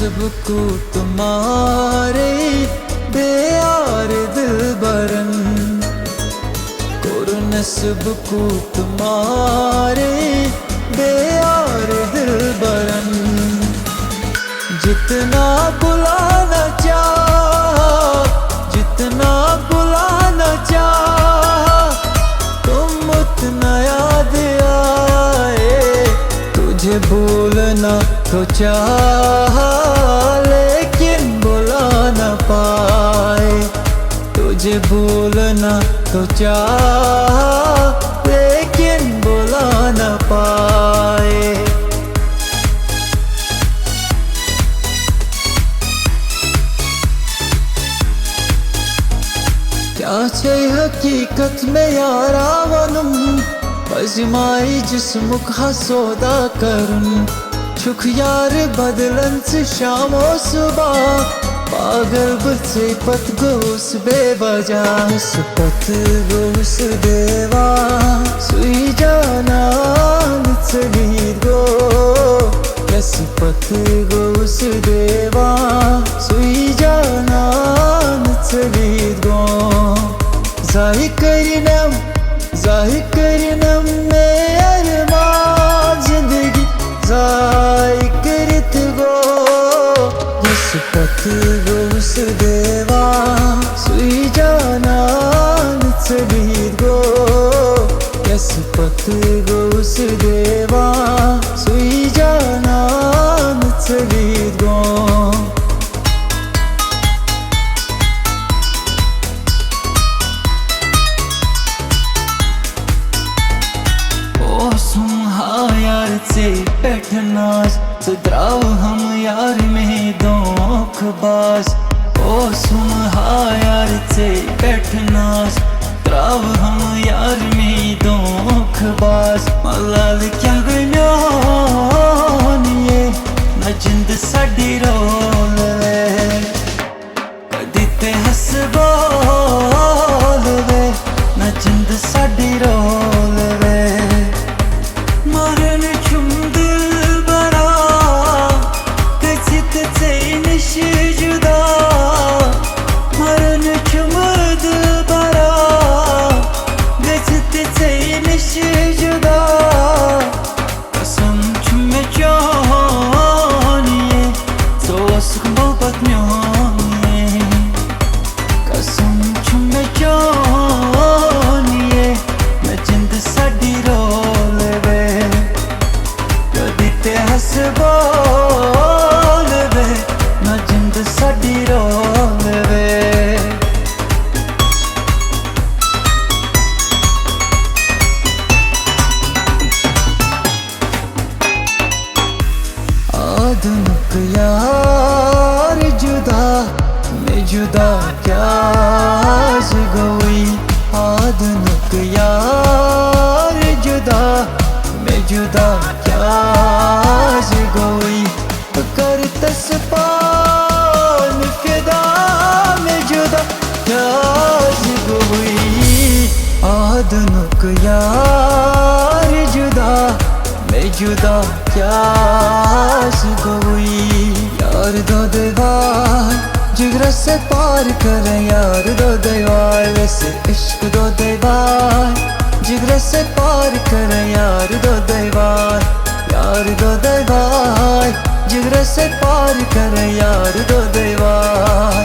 नस्बको तुम्हारे बेयार दिलबरन, कुर नस्बको तुम्हारे बेयार दिलबरन। जितना बुलाना चाह, जितना बुलाना चाह, तुम उतना याद आए। तुझे भूलना तो चाह लेकिन बुला न पाए, तुझे भूलना तो चाह लेकिन बुला न पाए। क्या छे हकीकत में यारा वनुम, अजमाई जिस्म का सौदा करुन। छुख यार बदलन से शामो सुबह, पागल बसे पत गोस बेवजह। पत गोस देवा सुई जाना चली गो, यस पत गोस देवा सुई जाना चली गो। जाहि करिनम, जाहि करिनम में अरमान जिंदगी जाहि करत गो। यस पत गोस देवा सुई जाना चली गो, यस पत गोस देवा सुई जाना चली गो। यार से बैठना सुधराओ हम यार में धोखबाज। ओ सुमहा यार से बैठना सुधराओ हम यार में धोखबाज। मलाल क्या गया न जिंद साडी रोल वे, कदी ते हस बोल वे न जिंद साडी रोल वे। बोल वे न जिंद साडी रोल वे। आधुनिक यार जुदा में जुदा क्या गई। आधुनिक यार जुदा में जुदा क्या गोई। कर तस्पान फिदा में जुदा क्या गोई। आधुनिक यार जुदा में जुदा क्या गोई। यार दो दीवार जिगर से पार कर, यार दो दीवार वैसे इश्क दो दीवार जिगर से पार कर। यार दो दीवार, यार दो दीवार जिगर से पार कर। यार दो दीवार